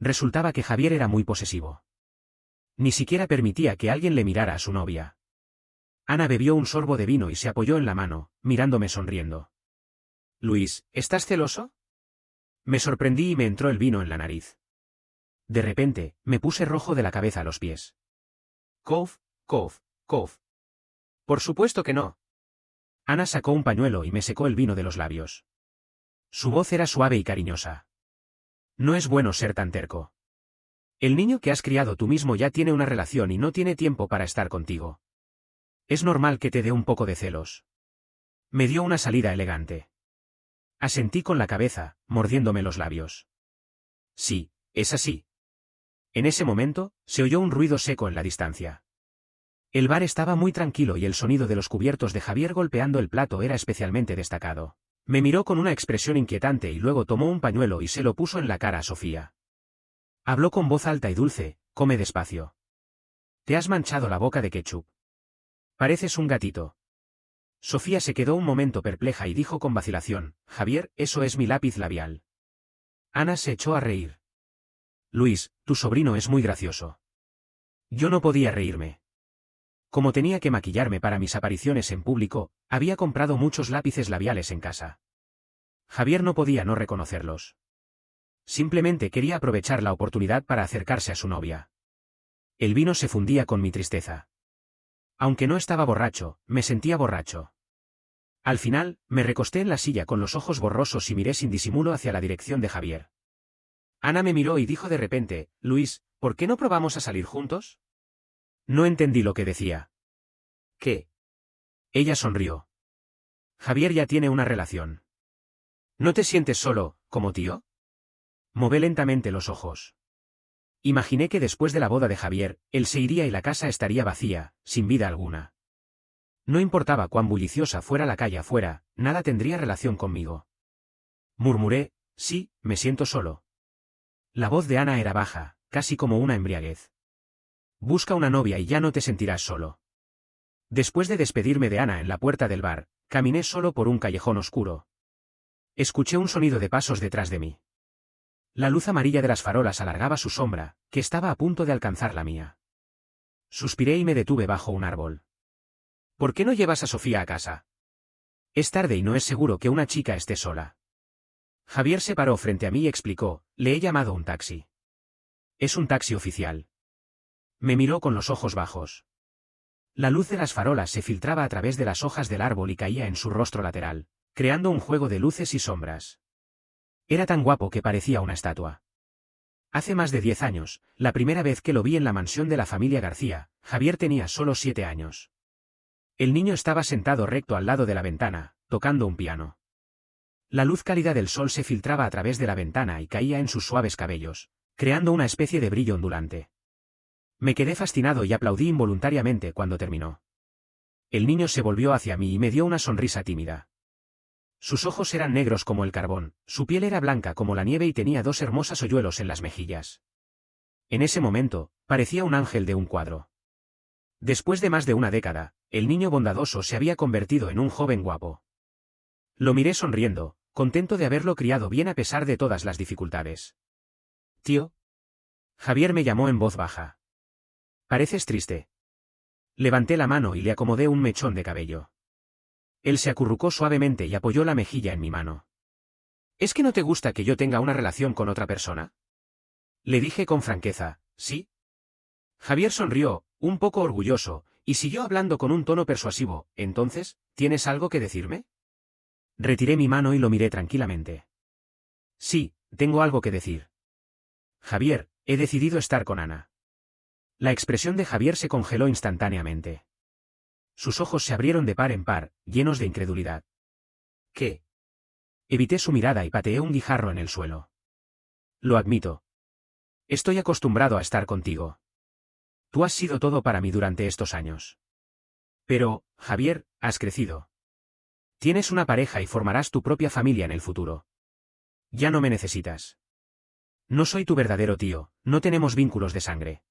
Resultaba que Javier era muy posesivo. Ni siquiera permitía que alguien le mirara a su novia. Ana bebió un sorbo de vino y se apoyó en la mano, mirándome sonriendo. Luis, ¿estás celoso? Me sorprendí y me entró el vino en la nariz. De repente, me puse rojo de la cabeza a los pies. Cof, cof, cof. Por supuesto que no. Ana sacó un pañuelo y me secó el vino de los labios. Su voz era suave y cariñosa. No es bueno ser tan terco. El niño que has criado tú mismo ya tiene una relación y no tiene tiempo para estar contigo. Es normal que te dé un poco de celos. Me dio una salida elegante. Asentí con la cabeza, mordiéndome los labios. Sí, es así. En ese momento, se oyó un ruido seco en la distancia. El bar estaba muy tranquilo y el sonido de los cubiertos de Javier golpeando el plato era especialmente destacado. Me miró con una expresión inquietante y luego tomó un pañuelo y se lo puso en la cara a Sofía. Habló con voz alta y dulce, come despacio. Te has manchado la boca de ketchup. Pareces un gatito. Sofía se quedó un momento perpleja y dijo con vacilación, Javier, eso es mi lápiz labial. Ana se echó a reír. Luis, tu sobrino es muy gracioso. Yo no podía reírme. Como tenía que maquillarme para mis apariciones en público, había comprado muchos lápices labiales en casa. Javier no podía no reconocerlos. Simplemente quería aprovechar la oportunidad para acercarse a su novia. El vino se fundía con mi tristeza. Aunque no estaba borracho, me sentía borracho. Al final, me recosté en la silla con los ojos borrosos y miré sin disimulo hacia la dirección de Javier. Ana me miró y dijo de repente, Luis, ¿por qué no probamos a salir juntos? No entendí lo que decía. ¿Qué? Ella sonrió. Javier ya tiene una relación. ¿No te sientes solo, como tío? Mové lentamente los ojos. Imaginé que después de la boda de Javier, él se iría y la casa estaría vacía, sin vida alguna. No importaba cuán bulliciosa fuera la calle afuera, nada tendría relación conmigo. Murmuré, sí, me siento solo. La voz de Ana era baja, casi como una embriaguez. Busca una novia y ya no te sentirás solo. Después de despedirme de Ana en la puerta del bar, caminé solo por un callejón oscuro. Escuché un sonido de pasos detrás de mí. La luz amarilla de las farolas alargaba su sombra, que estaba a punto de alcanzar la mía. Suspiré y me detuve bajo un árbol. ¿Por qué no llevas a Sofía a casa? Es tarde y no es seguro que una chica esté sola. Javier se paró frente a mí y explicó, le he llamado un taxi. Es un taxi oficial. Me miró con los ojos bajos. La luz de las farolas se filtraba a través de las hojas del árbol y caía en su rostro lateral, creando un juego de luces y sombras. Era tan guapo que parecía una estatua. Hace más de 10 años, la primera vez que lo vi en la mansión de la familia García, Javier tenía solo 7 años. El niño estaba sentado recto al lado de la ventana, tocando un piano. La luz cálida del sol se filtraba a través de la ventana y caía en sus suaves cabellos, creando una especie de brillo ondulante. Me quedé fascinado y aplaudí involuntariamente cuando terminó. El niño se volvió hacia mí y me dio una sonrisa tímida. Sus ojos eran negros como el carbón, su piel era blanca como la nieve y tenía 2 hermosas hoyuelos en las mejillas. En ese momento, parecía un ángel de un cuadro. Después de más de una década, el niño bondadoso se había convertido en un joven guapo. Lo miré sonriendo, contento de haberlo criado bien a pesar de todas las dificultades. «Tío». Javier me llamó en voz baja. «Pareces triste». Levanté la mano y le acomodé un mechón de cabello. Él se acurrucó suavemente y apoyó la mejilla en mi mano. «¿Es que no te gusta que yo tenga una relación con otra persona?». Le dije con franqueza, «¿Sí?». Javier sonrió, un poco orgulloso, y siguió hablando con un tono persuasivo. «Entonces, ¿tienes algo que decirme?». Retiré mi mano y lo miré tranquilamente. «Sí, tengo algo que decir. Javier, he decidido estar con Ana». La expresión de Javier se congeló instantáneamente. Sus ojos se abrieron de par en par, llenos de incredulidad. «¿Qué?». Evité su mirada y pateé un guijarro en el suelo. «Lo admito. Estoy acostumbrado a estar contigo. Tú has sido todo para mí durante estos años. Pero, Javier, has crecido. Tienes una pareja y formarás tu propia familia en el futuro. Ya no me necesitas. No soy tu verdadero tío, no tenemos vínculos de sangre.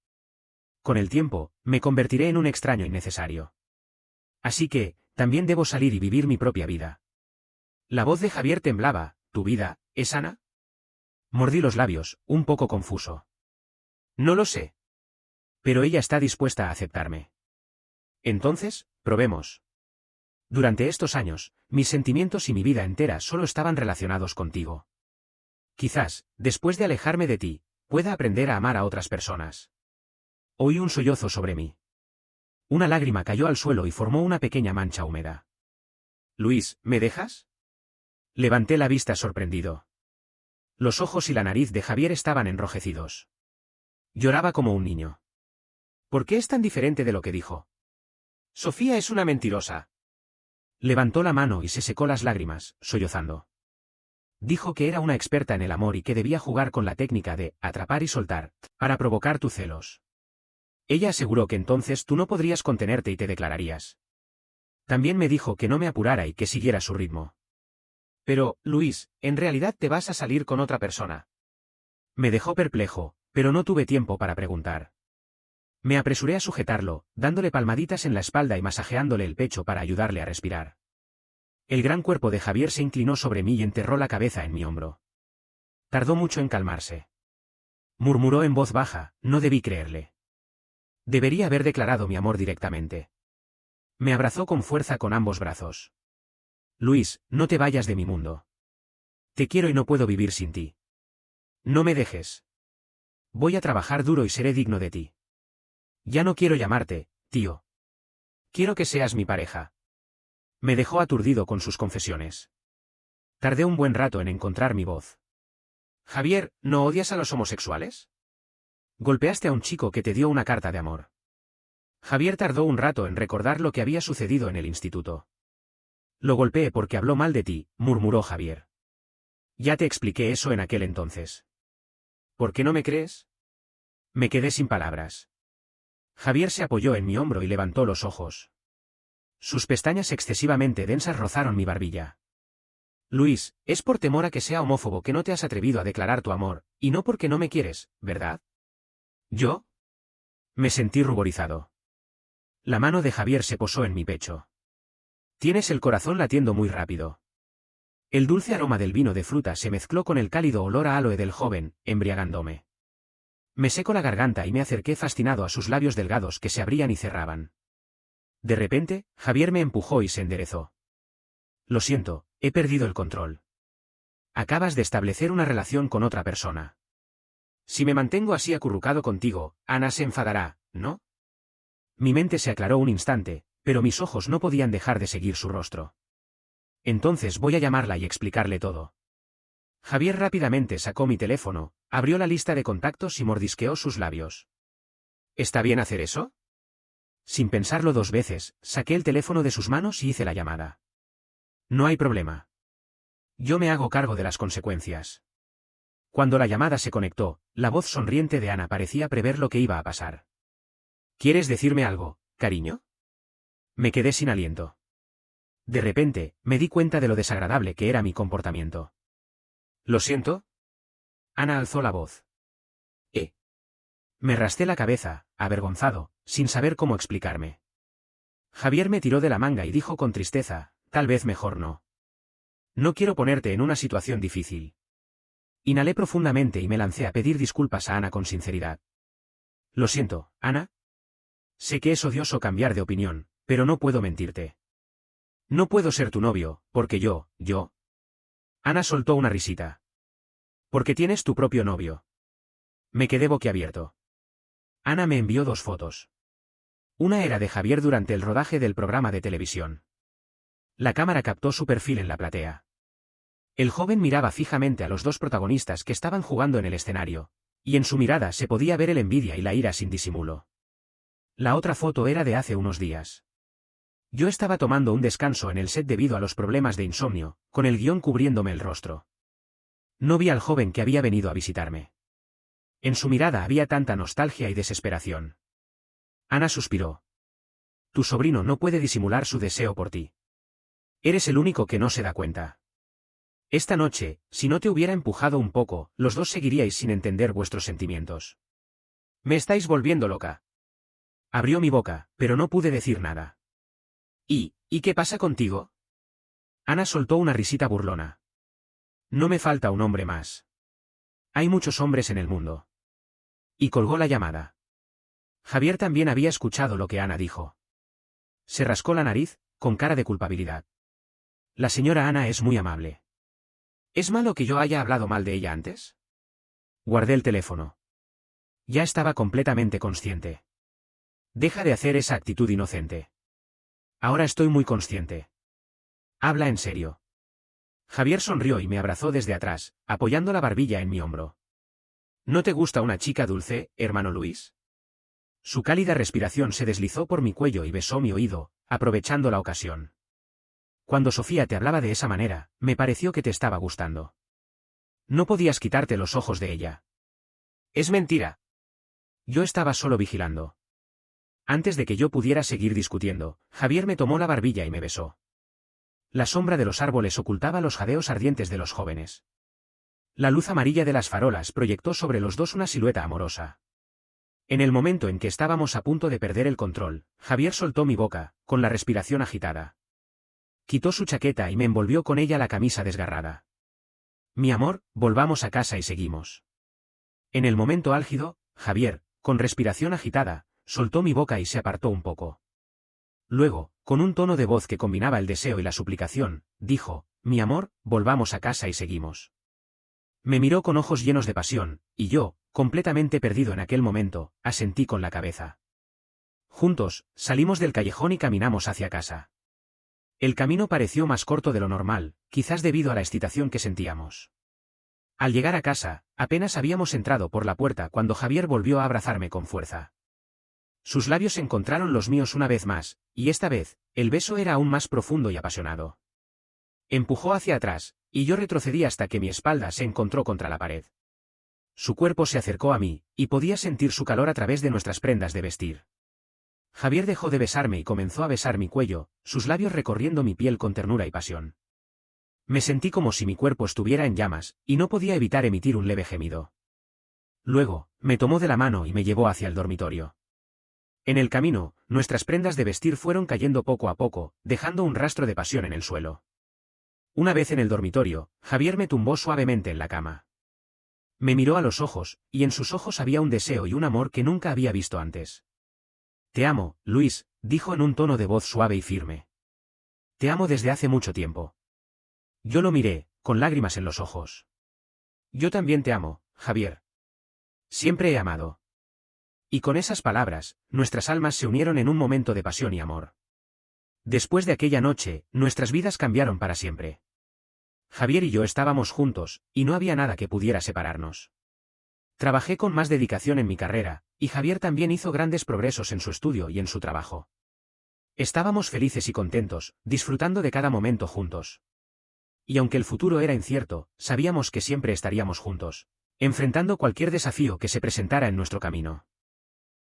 Con el tiempo, me convertiré en un extraño innecesario. Así que, también debo salir y vivir mi propia vida». La voz de Javier temblaba. «¿Tu vida, es Ana?». Mordí los labios, un poco confuso. «No lo sé. Pero ella está dispuesta a aceptarme». «Entonces, probemos». Durante estos años, mis sentimientos y mi vida entera solo estaban relacionados contigo. Quizás, después de alejarme de ti, pueda aprender a amar a otras personas. Oí un sollozo sobre mí. Una lágrima cayó al suelo y formó una pequeña mancha húmeda. «Luis, ¿me dejas?». Levanté la vista sorprendido. Los ojos y la nariz de Javier estaban enrojecidos. Lloraba como un niño. «¿Por qué es tan diferente de lo que dijo?». «Sofía es una mentirosa». Levantó la mano y se secó las lágrimas, sollozando. Dijo que era una experta en el amor y que debía jugar con la técnica de atrapar y soltar, para provocar tus celos. Ella aseguró que entonces tú no podrías contenerte y te declararías. También me dijo que no me apurara y que siguiera su ritmo. «Pero, Luis, en realidad te vas a salir con otra persona». Me dejó perplejo, pero no tuve tiempo para preguntar. Me apresuré a sujetarlo, dándole palmaditas en la espalda y masajeándole el pecho para ayudarle a respirar. El gran cuerpo de Javier se inclinó sobre mí y enterró la cabeza en mi hombro. Tardó mucho en calmarse. Murmuró en voz baja, «No debí creerle. Debería haber declarado mi amor directamente». Me abrazó con fuerza con ambos brazos. «Luis, no te vayas de mi mundo. Te quiero y no puedo vivir sin ti. No me dejes. Voy a trabajar duro y seré digno de ti. Ya no quiero llamarte, tío. Quiero que seas mi pareja». Me dejó aturdido con sus confesiones. Tardé un buen rato en encontrar mi voz. «Javier, ¿no odias a los homosexuales? Golpeaste a un chico que te dio una carta de amor». Javier tardó un rato en recordar lo que había sucedido en el instituto. «Lo golpeé porque habló mal de ti», murmuró Javier. «Ya te expliqué eso en aquel entonces». «¿Por qué no me crees?». Me quedé sin palabras. Javier se apoyó en mi hombro y levantó los ojos. Sus pestañas excesivamente densas rozaron mi barbilla. «Luis, es por temor a que sea homófobo que no te has atrevido a declarar tu amor, y no porque no me quieres, ¿verdad?». «¿Yo?». Me sentí ruborizado. La mano de Javier se posó en mi pecho. «Tienes el corazón latiendo muy rápido». El dulce aroma del vino de fruta se mezcló con el cálido olor a aloe del joven, embriagándome. Me secó la garganta y me acerqué fascinado a sus labios delgados que se abrían y cerraban. De repente, Javier me empujó y se enderezó. «Lo siento, he perdido el control. Acabas de establecer una relación con otra persona. Si me mantengo así acurrucado contigo, Ana se enfadará, ¿no?». Mi mente se aclaró un instante, pero mis ojos no podían dejar de seguir su rostro. «Entonces voy a llamarla y explicarle todo». Javier rápidamente sacó mi teléfono, abrió la lista de contactos y mordisqueó sus labios. ¿Está bien hacer eso? Sin pensarlo 2 veces, saqué el teléfono de sus manos y hice la llamada. No hay problema. Yo me hago cargo de las consecuencias. Cuando la llamada se conectó, la voz sonriente de Ana parecía prever lo que iba a pasar. ¿Quieres decirme algo, cariño? Me quedé sin aliento. De repente, me di cuenta de lo desagradable que era mi comportamiento. ¿Lo siento? Ana alzó la voz. Me rasté la cabeza, avergonzado, sin saber cómo explicarme. Javier me tiró de la manga y dijo con tristeza, tal vez mejor no. No quiero ponerte en una situación difícil. Inhalé profundamente y me lancé a pedir disculpas a Ana con sinceridad. Lo siento, Ana. Sé que es odioso cambiar de opinión, pero no puedo mentirte. No puedo ser tu novio, porque yo. Ana soltó una risita. Porque tienes tu propio novio. Me quedé boquiabierto. Ana me envió 2 fotos. Una era de Javier durante el rodaje del programa de televisión. La cámara captó su perfil en la platea. El joven miraba fijamente a los 2 protagonistas que estaban jugando en el escenario, y en su mirada se podía ver el envidia y la ira sin disimulo. La otra foto era de hace unos días. Yo estaba tomando un descanso en el set debido a los problemas de insomnio, con el guión cubriéndome el rostro. No vi al joven que había venido a visitarme. En su mirada había tanta nostalgia y desesperación. Ana suspiró. Tu sobrino no puede disimular su deseo por ti. Eres el único que no se da cuenta. Esta noche, si no te hubiera empujado un poco, los 2 seguiríais sin entender vuestros sentimientos. Me estáis volviendo loca. Abrió mi boca, pero no pude decir nada. ¿Y qué pasa contigo? Ana soltó una risita burlona. No me falta un hombre más. Hay muchos hombres en el mundo. Y colgó la llamada. Javier también había escuchado lo que Ana dijo. Se rascó la nariz, con cara de culpabilidad. La señora Ana es muy amable. ¿Es malo que yo haya hablado mal de ella antes? Guardé el teléfono. Ya estaba completamente consciente. Deja de hacer esa actitud inocente. Ahora estoy muy consciente. Habla en serio. Javier sonrió y me abrazó desde atrás, apoyando la barbilla en mi hombro. ¿No te gusta una chica dulce, hermano Luis? Su cálida respiración se deslizó por mi cuello y besó mi oído, aprovechando la ocasión. Cuando Sofía te hablaba de esa manera, me pareció que te estaba gustando. No podías quitarte los ojos de ella. Es mentira. Yo estaba solo vigilando. Antes de que yo pudiera seguir discutiendo, Javier me tomó la barbilla y me besó. La sombra de los árboles ocultaba los jadeos ardientes de los jóvenes. La luz amarilla de las farolas proyectó sobre los 2 una silueta amorosa. En el momento en que estábamos a punto de perder el control, Javier soltó mi boca, con la respiración agitada. Quitó su chaqueta y me envolvió con ella la camisa desgarrada. Mi amor, volvamos a casa y seguimos. En el momento álgido, Javier, con respiración agitada, soltó mi boca y se apartó un poco. Luego, con un tono de voz que combinaba el deseo y la suplicación, dijo, mi amor, volvamos a casa y seguimos. Me miró con ojos llenos de pasión, y yo, completamente perdido en aquel momento, asentí con la cabeza. Juntos, salimos del callejón y caminamos hacia casa. El camino pareció más corto de lo normal, quizás debido a la excitación que sentíamos. Al llegar a casa, apenas habíamos entrado por la puerta cuando Javier volvió a abrazarme con fuerza. Sus labios encontraron los míos una vez más, y esta vez, el beso era aún más profundo y apasionado. Empujó hacia atrás, y yo retrocedí hasta que mi espalda se encontró contra la pared. Su cuerpo se acercó a mí, y podía sentir su calor a través de nuestras prendas de vestir. Javier dejó de besarme y comenzó a besar mi cuello, sus labios recorriendo mi piel con ternura y pasión. Me sentí como si mi cuerpo estuviera en llamas, y no podía evitar emitir un leve gemido. Luego, me tomó de la mano y me llevó hacia el dormitorio. En el camino, nuestras prendas de vestir fueron cayendo poco a poco, dejando un rastro de pasión en el suelo. Una vez en el dormitorio, Javier me tumbó suavemente en la cama. Me miró a los ojos, y en sus ojos había un deseo y un amor que nunca había visto antes. Te amo, Luis, dijo en un tono de voz suave y firme. Te amo desde hace mucho tiempo. Yo lo miré, con lágrimas en los ojos. Yo también te amo, Javier. Siempre he amado. Y con esas palabras, nuestras almas se unieron en un momento de pasión y amor. Después de aquella noche, nuestras vidas cambiaron para siempre. Javier y yo estábamos juntos, y no había nada que pudiera separarnos. Trabajé con más dedicación en mi carrera, y Javier también hizo grandes progresos en su estudio y en su trabajo. Estábamos felices y contentos, disfrutando de cada momento juntos. Y aunque el futuro era incierto, sabíamos que siempre estaríamos juntos, enfrentando cualquier desafío que se presentara en nuestro camino.